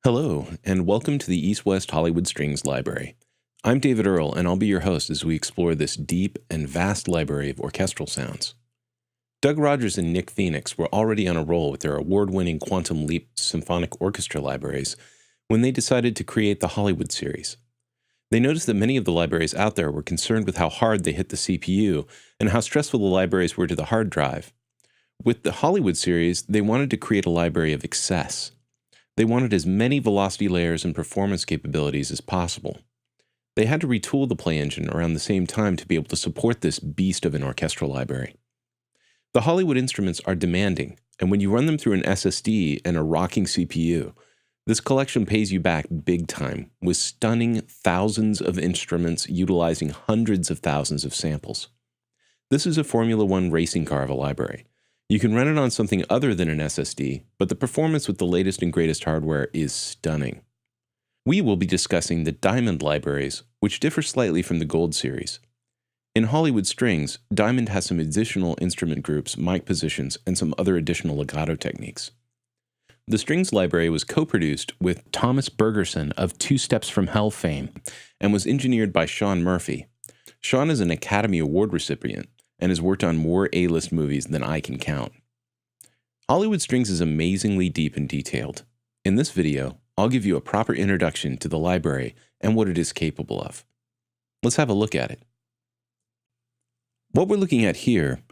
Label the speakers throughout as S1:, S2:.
S1: Hello, and welcome to the EastWest Hollywood Strings Library. I'm David Earle, and I'll be your host as we explore this deep and vast library of orchestral sounds. Doug Rogers and Nick Phoenix were already on a roll with their award-winning Quantum Leap Symphonic Orchestra libraries when they decided to create the Hollywood series. They noticed that many of the libraries out there were concerned with how hard they hit the CPU and how stressful the libraries were to the hard drive. With the Hollywood series, they wanted to create a library of excess. They wanted as many velocity layers and performance capabilities as possible. They had to retool the play engine around the same time to be able to support this beast of an orchestral library. The Hollywood instruments are demanding, and when you run them through an SSD and a rocking CPU, this collection pays you back big time with stunning thousands of instruments utilizing hundreds of thousands of samples. This is a Formula One racing car of a library. You can run it on something other than an SSD, but the performance with the latest and greatest hardware is stunning. We will be discussing the Diamond libraries, which differ slightly from the Gold series. In Hollywood Strings, Diamond has some additional instrument groups, mic positions, and some other additional legato techniques. The Strings library was co-produced with Thomas Bergerson of Two Steps from Hell fame and was engineered by Sean Murphy. Sean is an Academy Award recipient and has worked on more A-list movies than I can count. Hollywood Strings is amazingly deep and detailed. In this video, I'll give you a proper introduction to the library and what it is capable of. Let's have a look at it. What we're looking at here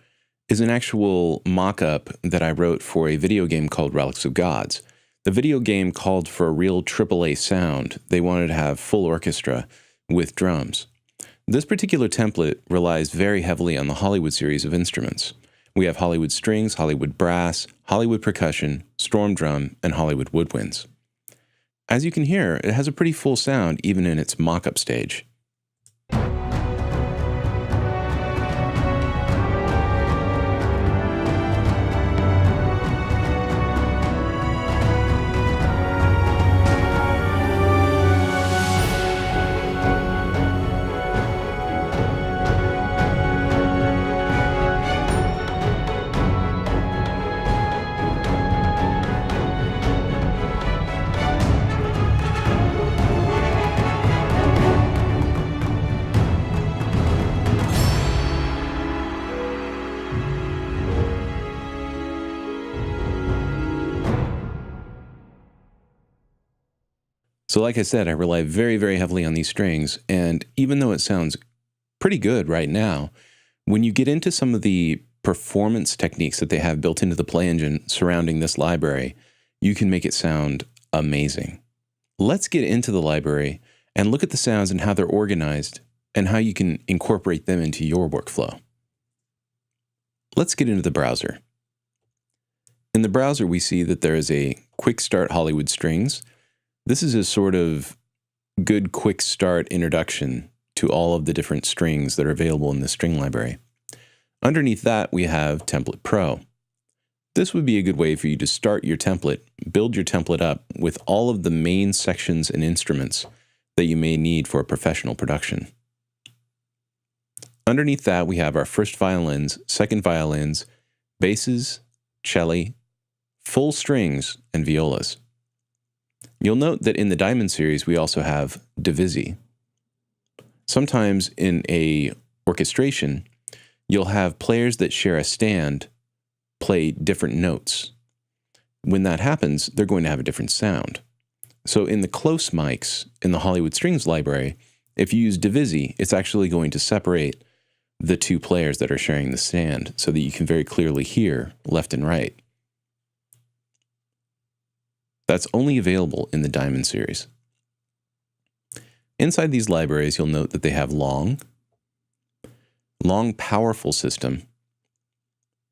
S1: is an actual mock-up that I wrote for a video game called Relics of Gods. The video game called for a real AAA sound. They wanted to have full orchestra with drums. This particular template relies very heavily on the Hollywood series of instruments. We have Hollywood Strings, Hollywood Brass, Hollywood Percussion, Storm Drum, and Hollywood Woodwinds. As you can hear, it has a pretty full sound even in its mock-up stage. So like I said, I rely very, very heavily on these strings, and even though it sounds pretty good right now, when you get into some of the performance techniques that they have built into the play engine surrounding this library, you can make it sound amazing. Let's get into the library and look at the sounds and how they're organized and how you can incorporate them into your workflow. Let's get into the browser. In the browser, we see that there is a Quick Start Hollywood Strings. This is a sort of good quick start introduction to all of the different strings that are available in the string library. Underneath that, we have Template Pro. This would be a good way for you to start your template, build your template up with all of the main sections and instruments that you may need for a professional production. Underneath that, we have our first violins, second violins, basses, cello, full strings, and violas. You'll note that in the Diamond series, we also have divisi. Sometimes in a orchestration, you'll have players that share a stand play different notes. When that happens, they're going to have a different sound. So in the close mics in the Hollywood Strings library, if you use divisi, it's actually going to separate the two players that are sharing the stand so that you can very clearly hear left and right. That's only available in the Diamond series. Inside these libraries, you'll note that they have long, powerful system,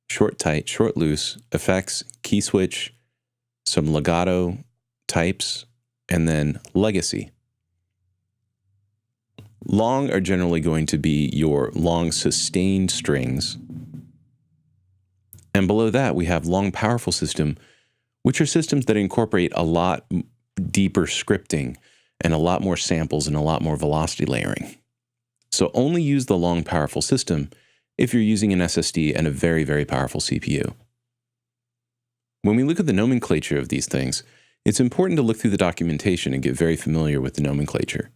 S1: short, tight, short, loose, effects, key switch, some legato types, and then legacy. Long are generally going to be your long sustained strings. And below that, we have long, powerful system, which are systems that incorporate a lot deeper scripting and a lot more samples and a lot more velocity layering. So only use the long, powerful system if you're using an SSD and a very, very powerful CPU. When we look at the nomenclature of these things, It's important to look through the documentation and get very familiar with the nomenclature.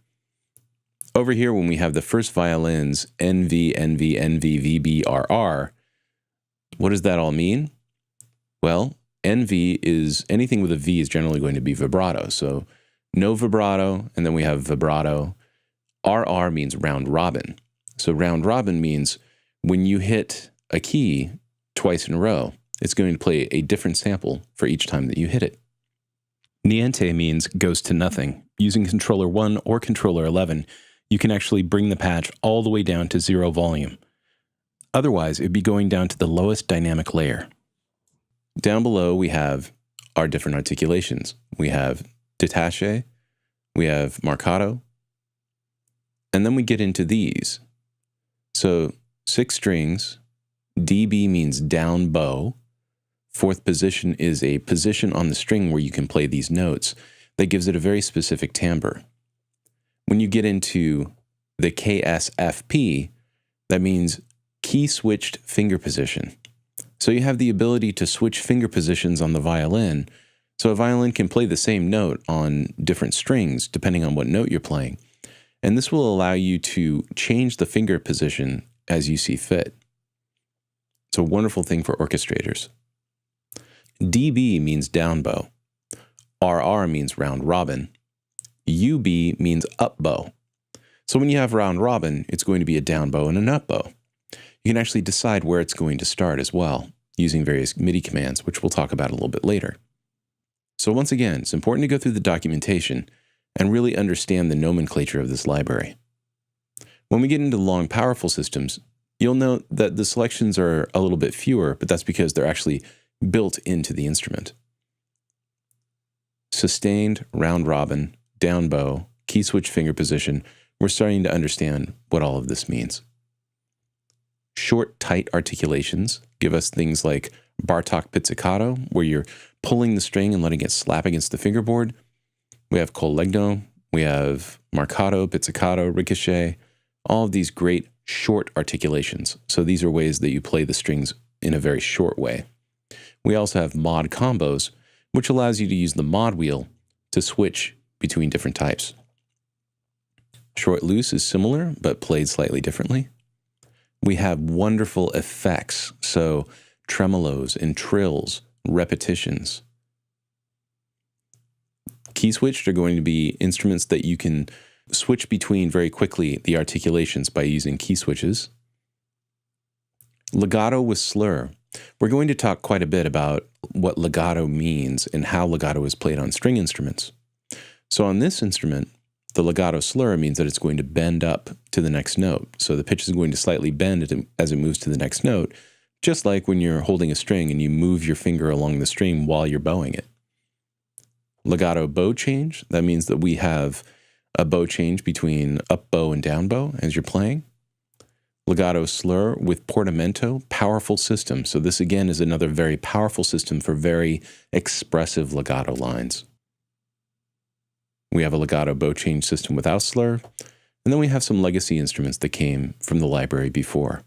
S1: Over here, when we have the first violins, NV, NV, NV, VB, RR, what does that all mean? Well, NV is, anything with a V is generally going to be vibrato. So no vibrato, and then we have vibrato. RR means round robin. So round robin means when you hit a key twice in a row, it's going to play a different sample for each time that you hit it. Niente means goes to nothing. Using controller 1 or controller 11, you can actually bring the patch all the way down to 0 volume. Otherwise, it'd be going down to the lowest dynamic layer. Down below, we have our different articulations. We have detache, we have marcato, and then we get into these. So 6 strings, dB means down bow. 4th position is a position on the string where you can play these notes that gives it a very specific timbre. When you get into the KSFP, that means key switched finger position. So you have the ability to switch finger positions on the violin. So a violin can play the same note on different strings depending on what note you're playing. And this will allow you to change the finger position as you see fit. It's a wonderful thing for orchestrators. DB means down bow. RR means round robin. UB means up bow. So when you have round robin, it's going to be a down bow and an up bow. You can actually decide where it's going to start as well, using various MIDI commands, which we'll talk about a little bit later. So once again, it's important to go through the documentation and really understand the nomenclature of this library. When we get into long, powerful systems, you'll note that the selections are a little bit fewer, but that's because they're actually built into the instrument. Sustained, round robin, down bow, key switch finger position, we're starting to understand what all of this means. Short, tight articulations give us things like Bartok pizzicato, where you're pulling the string and letting it slap against the fingerboard. We have collegno, we have marcato, pizzicato, ricochet, all of these great short articulations. So these are ways that you play the strings in a very short way. We also have mod combos, which allows you to use the mod wheel to switch between different types. Short loose is similar, but played slightly differently. We have wonderful effects, so tremolos and trills, repetitions. Key switched are going to be instruments that you can switch between very quickly, the articulations, by using key switches. Legato with slur. We're going to talk quite a bit about what legato means and how legato is played on string instruments. So on this instrument, the legato slur means that it's going to bend up to the next note. So the pitch is going to slightly bend as it moves to the next note, just like when you're holding a string and you move your finger along the string while you're bowing it. Legato bow change, that means that we have a bow change between up bow and down bow as you're playing. Legato slur with portamento, powerful system. So this again is another very powerful system for very expressive legato lines. We have a legato bow change system without slur, and then we have some legacy instruments that came from the library before.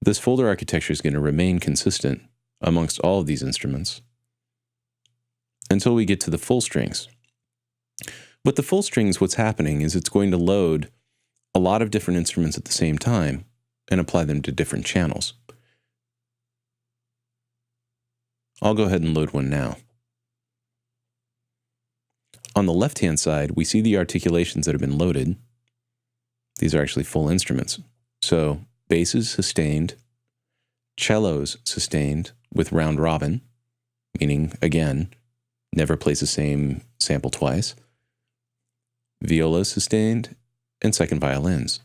S1: This folder architecture is going to remain consistent amongst all of these instruments until we get to the full strings. With the full strings, what's happening is it's going to load a lot of different instruments at the same time and apply them to different channels. I'll go ahead and load one now. On the left-hand side, we see the articulations that have been loaded. These are actually full instruments. So basses sustained, cellos sustained with round robin, meaning, again, never plays the same sample twice, violas sustained, and second violins.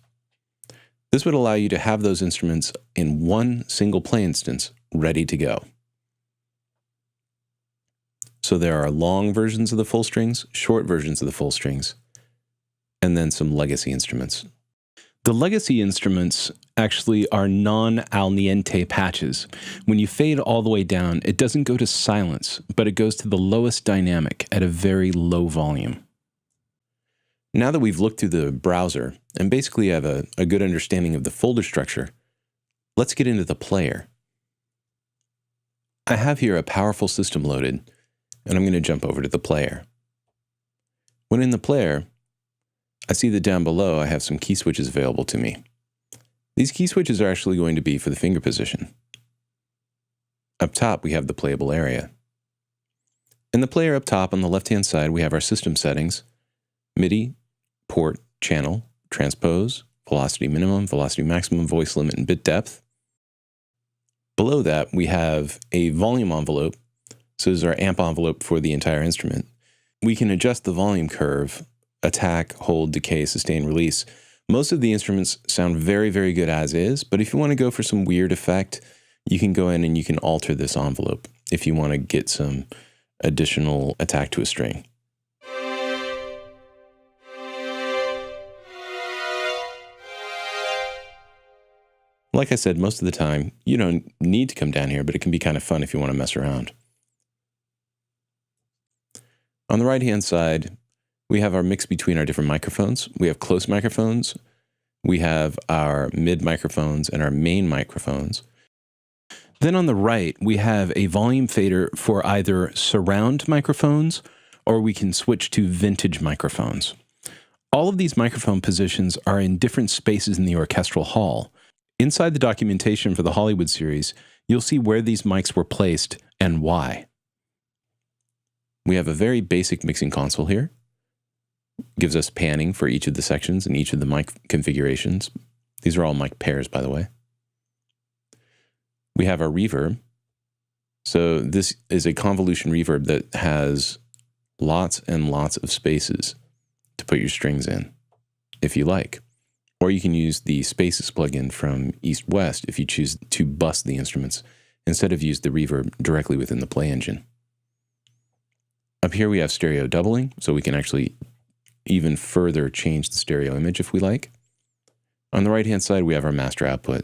S1: This would allow you to have those instruments in one single play instance ready to go. So there are long versions of the full strings, short versions of the full strings, and then some legacy instruments. The legacy instruments actually are non-al niente patches. When you fade all the way down, it doesn't go to silence, but it goes to the lowest dynamic at a very low volume. Now that we've looked through the browser and basically have a good understanding of the folder structure, let's get into the player. I have here a powerful system loaded, and I'm going to jump over to the player. When in the player, I see that down below I have some key switches available to me. These key switches are actually going to be for the finger position. Up top, we have the playable area. In the player up top on the left-hand side, we have our system settings: MIDI, port, channel, transpose, velocity minimum, velocity maximum, voice limit, and bit depth. Below that, we have a volume envelope. So this is our amp envelope for the entire instrument. We can adjust the volume curve: attack, hold, decay, sustain, release. Most of the instruments sound very, very good as is, but if you want to go for some weird effect, you can go in and you can alter this envelope if you want to get some additional attack to a string. Like I said, most of the time, you don't need to come down here, but it can be kind of fun if you want to mess around. On the right-hand side, we have our mix between our different microphones. We have close microphones, we have our mid microphones, and our main microphones. Then on the right, we have a volume fader for either surround microphones, or we can switch to vintage microphones. All of these microphone positions are in different spaces in the orchestral hall. Inside the documentation for the Hollywood series, you'll see where these mics were placed and why. We have a very basic mixing console here. Gives us panning for each of the sections and each of the mic configurations. These are all mic pairs, by the way. We have our reverb. So this is a convolution reverb that has lots and lots of spaces to put your strings in, if you like. Or you can use the Spaces plugin from EastWest if you choose to bus the instruments, instead of use the reverb directly within the play engine. Up here we have stereo doubling, so we can actually even further change the stereo image if we like. On the right-hand side, we have our master output.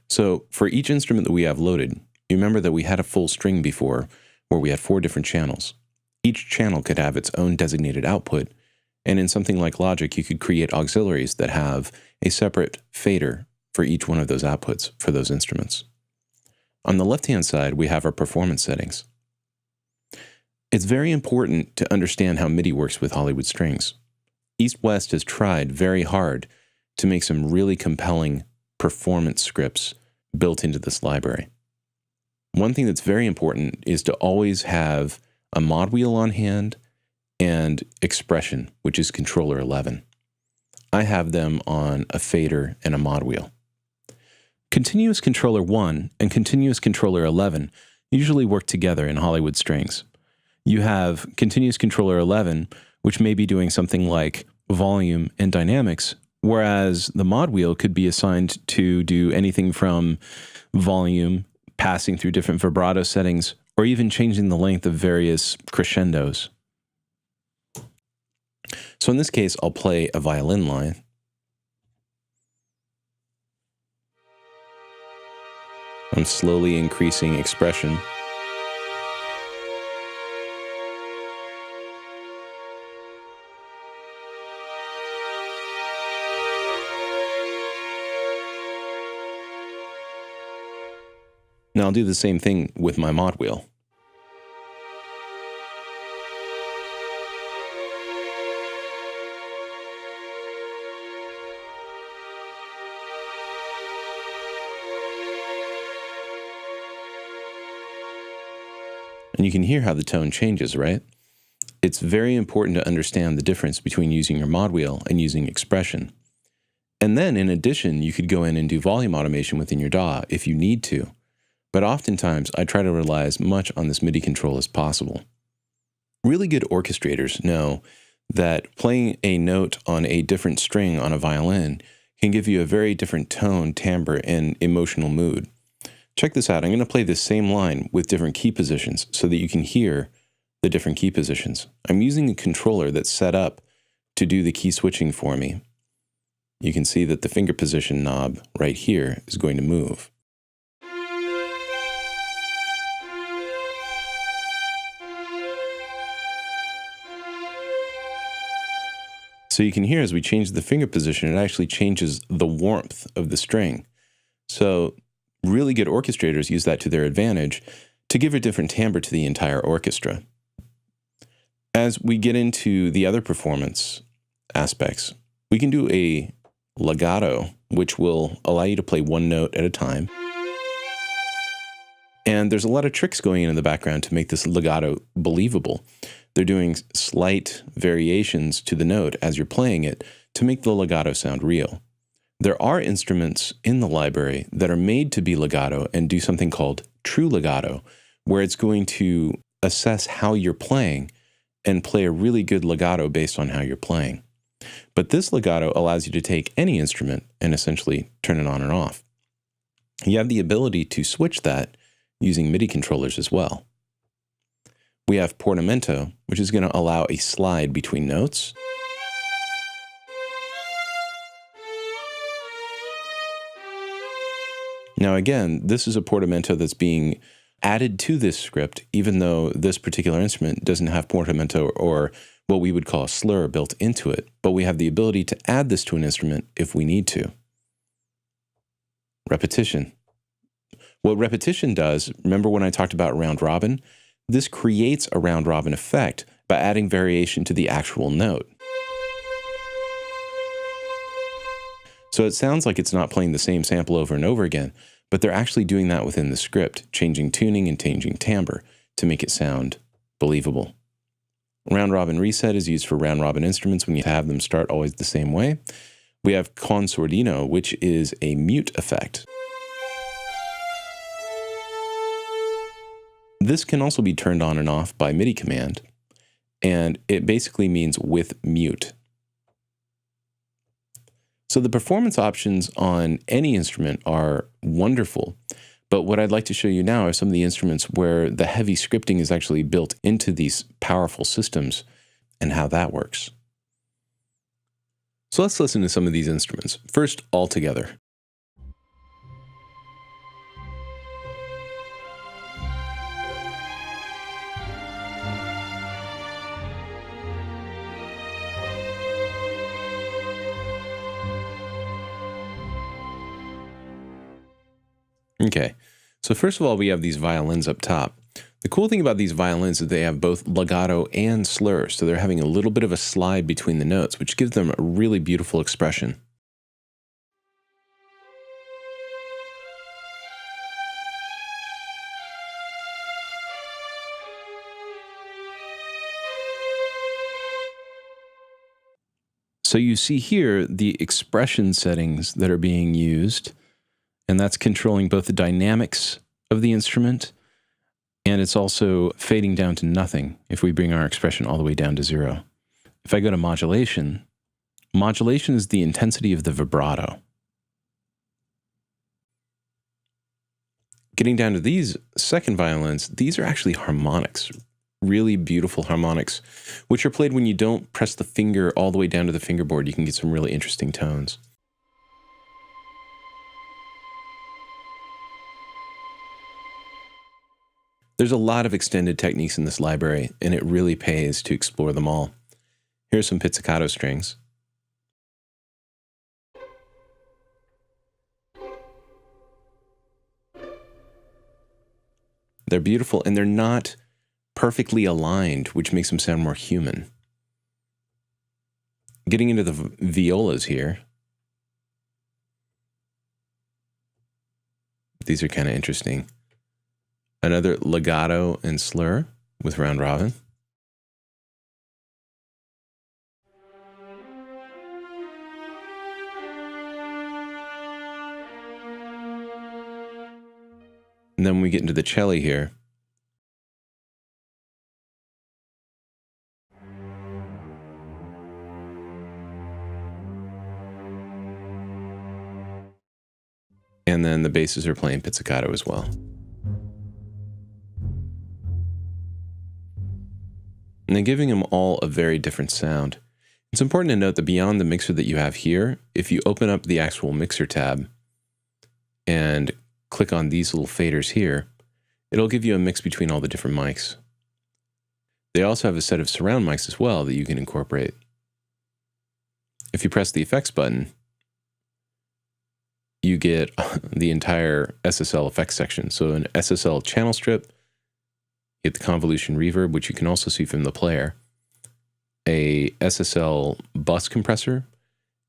S1: So for each instrument that we have loaded, you remember that we had a full string before where we had 4 different channels. Each channel could have its own designated output, and in something like Logic, you could create auxiliaries that have a separate fader for each one of those outputs for those instruments. On the left-hand side, we have our performance settings. It's very important to understand how MIDI works with Hollywood strings. EastWest has tried very hard to make some really compelling performance scripts built into this library. One thing that's very important is to always have a mod wheel on hand and expression, which is controller 11. I have them on a fader and a mod wheel. Continuous controller 1 and continuous controller 11 usually work together in Hollywood strings. You have continuous controller 11, which may be doing something like volume and dynamics, whereas the mod wheel could be assigned to do anything from volume, passing through different vibrato settings, or even changing the length of various crescendos. So in this case, I'll play a violin line. I'm slowly increasing expression. Now I'll do the same thing with my mod wheel. And you can hear how the tone changes, right? It's very important to understand the difference between using your mod wheel and using expression. And then, in addition, you could go in and do volume automation within your DAW if you need to. But oftentimes, I try to rely as much on this MIDI control as possible. Really good orchestrators know that playing a note on a different string on a violin can give you a very different tone, timbre, and emotional mood. Check this out. I'm going to play this same line with different key positions so that you can hear the different key positions. I'm using a controller that's set up to do the key switching for me. You can see that the finger position knob right here is going to move. So you can hear as we change the finger position, it actually changes the warmth of the string. So really good orchestrators use that to their advantage to give a different timbre to the entire orchestra. As we get into the other performance aspects, we can do a legato, which will allow you to play one note at a time. And there's a lot of tricks going in the background to make this legato believable. They're doing slight variations to the note as you're playing it to make the legato sound real. There are instruments in the library that are made to be legato and do something called true legato, where it's going to assess how you're playing and play a really good legato based on how you're playing. But this legato allows you to take any instrument and essentially turn it on and off. You have the ability to switch that using MIDI controllers as well. We have portamento, which is going to allow a slide between notes. Now again, this is a portamento that's being added to this script, even though this particular instrument doesn't have portamento or what we would call a slur built into it, but we have the ability to add this to an instrument if we need to. Repetition. What repetition does, remember when I talked about round robin? This creates a round robin effect by adding variation to the actual note. So it sounds like it's not playing the same sample over and over again, but they're actually doing that within the script, changing tuning and changing timbre to make it sound believable. Round robin reset is used for round robin instruments when you have them start always the same way. We have con sordino, which is a mute effect. This can also be turned on and off by MIDI command, and it basically means with mute. So the performance options on any instrument are wonderful, but what I'd like to show you now are some of the instruments where the heavy scripting is actually built into these powerful systems and how that works. So let's listen to some of these instruments. First, all together. Okay, so first of all, we have these violins up top. The cool thing about these violins is they have both legato and slur, so they're having a little bit of a slide between the notes, which gives them a really beautiful expression. So you see here the expression settings that are being used, and that's controlling both the dynamics of the instrument, and it's also fading down to nothing if we bring our expression all the way down to 0. If I go to modulation, modulation is the intensity of the vibrato. Getting down to these second violins, these are actually harmonics, really beautiful harmonics, which are played when you don't press the finger all the way down to the fingerboard. You can get some really interesting tones. There's a lot of extended techniques in this library, and it really pays to explore them all. Here's some pizzicato strings. They're beautiful, and they're not perfectly aligned, which makes them sound more human. Getting into the violas here. These are kind of interesting. Another legato and slur with round robin. And then when we get into the cello here, and then the basses are playing pizzicato as well. And then giving them all a very different sound. It's important to note that beyond the mixer that you have here, if you open up the actual mixer tab and click on these little faders here, it'll give you a mix between all the different mics. They also have a set of surround mics as well that you can incorporate. If you press the effects button, you get the entire SSL effects section. So an SSL channel strip, get the convolution reverb, which you can also see from the player, a SSL bus compressor,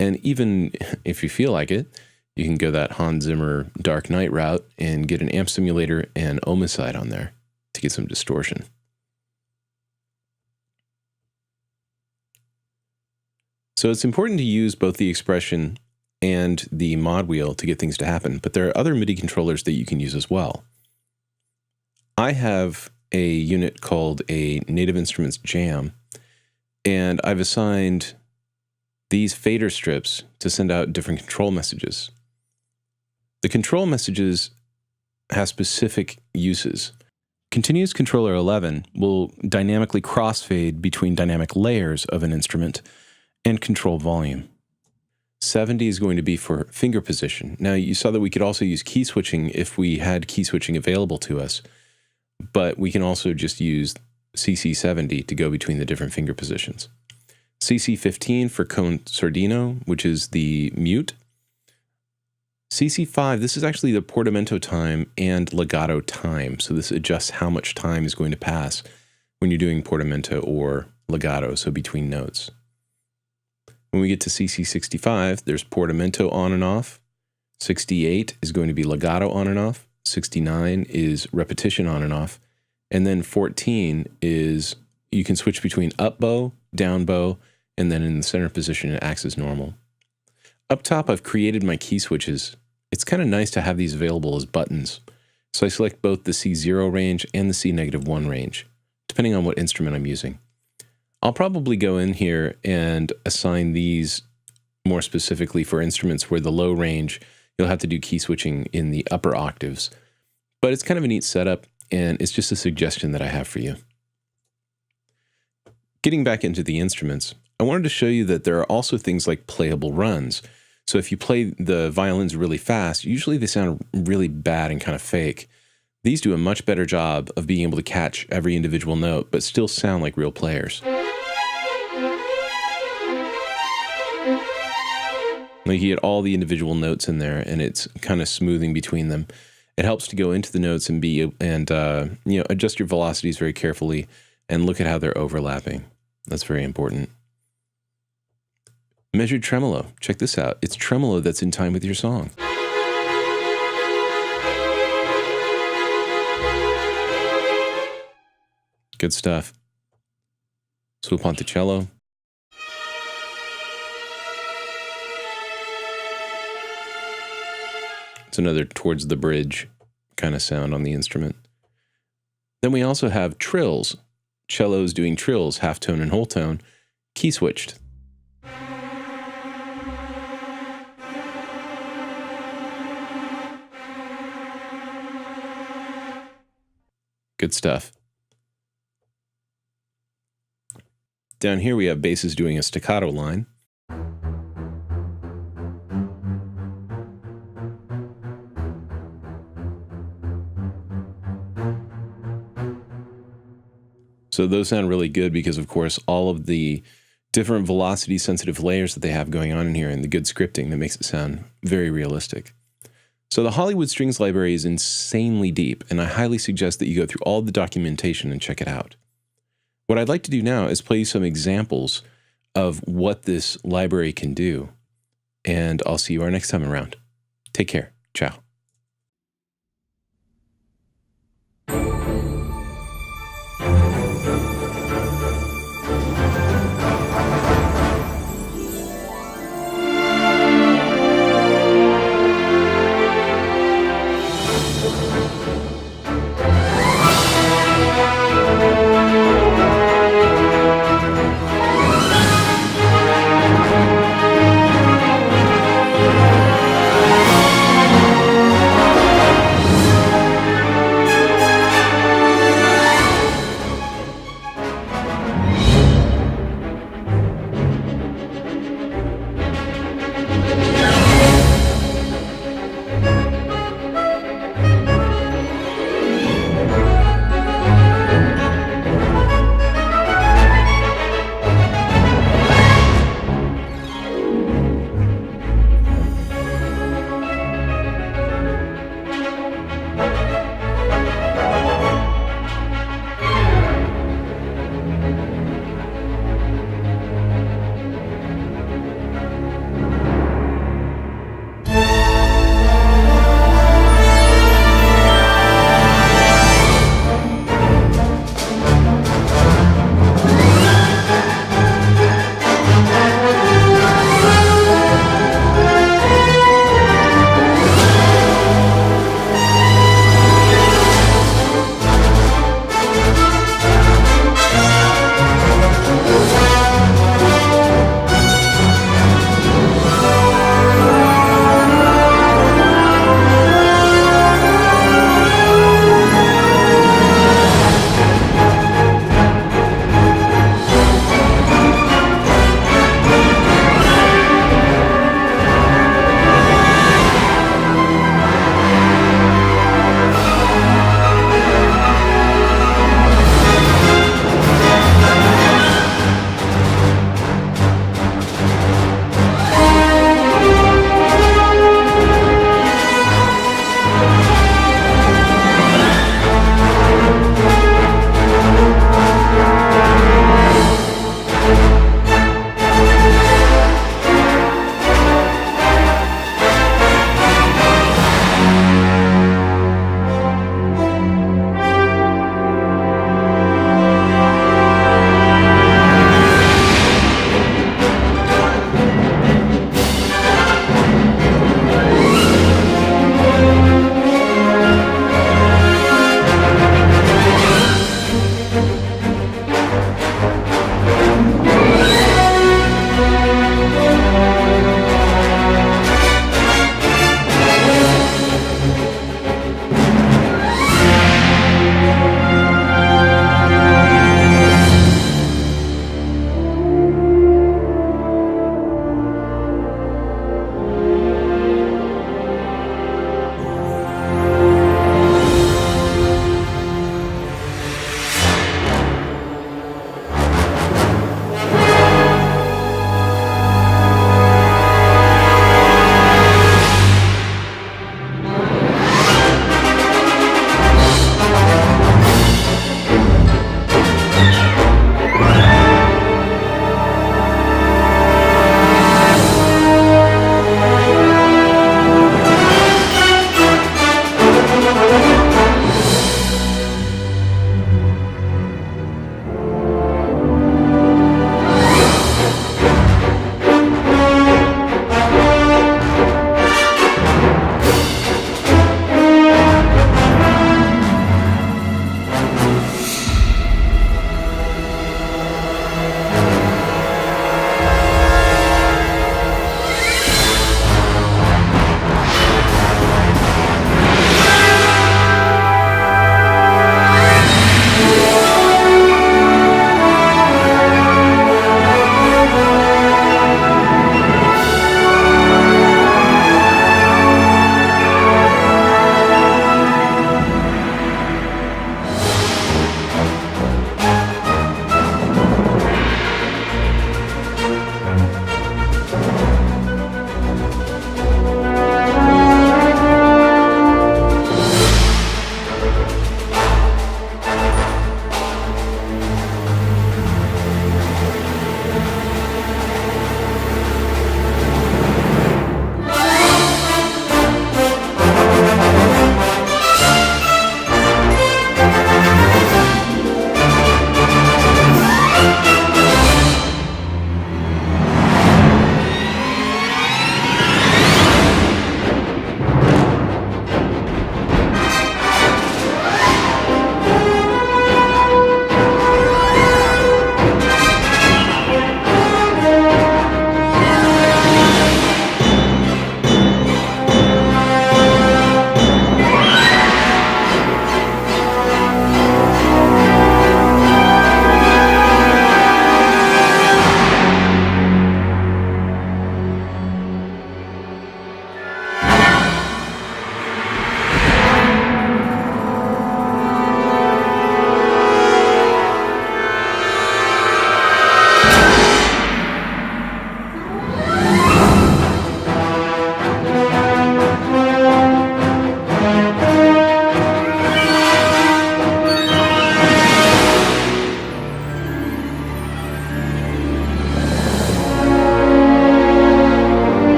S1: and even if you feel like it, you can go that Hans Zimmer Dark Knight route and get an amp simulator and Omicide on there to get some distortion. So it's important to use both the expression and the mod wheel to get things to happen, but there are other MIDI controllers that you can use as well. I have a unit called a Native Instruments Jam, and I've assigned these fader strips to send out different control messages. The control messages have specific uses. Continuous Controller 11 will dynamically crossfade between dynamic layers of an instrument and control volume. 70 is going to be for finger position. Now, you saw that we could also use key switching if we had key switching available to us, but we can also just use CC70 to go between the different finger positions. CC15 for Consordino, which is the mute. CC5, this is actually the portamento time and legato time, so this adjusts how much time is going to pass when you're doing portamento or legato, so between notes. When we get to CC65, there's portamento on and off. 68 is going to be legato on and off. 69 is repetition on and off. And then 14 is you can switch between up bow, down bow, and then in the center position it acts as normal. Up top, I've created my key switches. It's kind of nice to have these available as buttons. So I select both the C0 range and the C-1 range, depending on what instrument I'm using. I'll probably go in here and assign these more specifically for instruments where the low range, you'll have to do key switching in the upper octaves. But it's kind of a neat setup, and it's just a suggestion that I have for you. Getting back into the instruments, I wanted to show you that there are also things like playable runs. So if you play the violins really fast, usually they sound really bad and kind of fake. These do a much better job of being able to catch every individual note, but still sound like real players. Like you get all the individual notes in there, and it's kind of smoothing between them. It helps to go into the notes and adjust your velocities very carefully and look at how they're overlapping. That's very important. Measured tremolo. Check this out. It's tremolo that's in time with your song. Good stuff. Sul ponticello. It's another towards the bridge kind of sound on the instrument. Then we also have trills. Cellos doing trills, half tone and whole tone, key switched. Good stuff. Down here we have basses doing a staccato line. So those sound really good because, of course, all of the different velocity-sensitive layers that they have going on in here and the good scripting that makes it sound very realistic. So the Hollywood Strings library is insanely deep, and I highly suggest that you go through all the documentation and check it out. What I'd like to do now is play you some examples of what this library can do, and I'll see you our next time around. Take care. Ciao.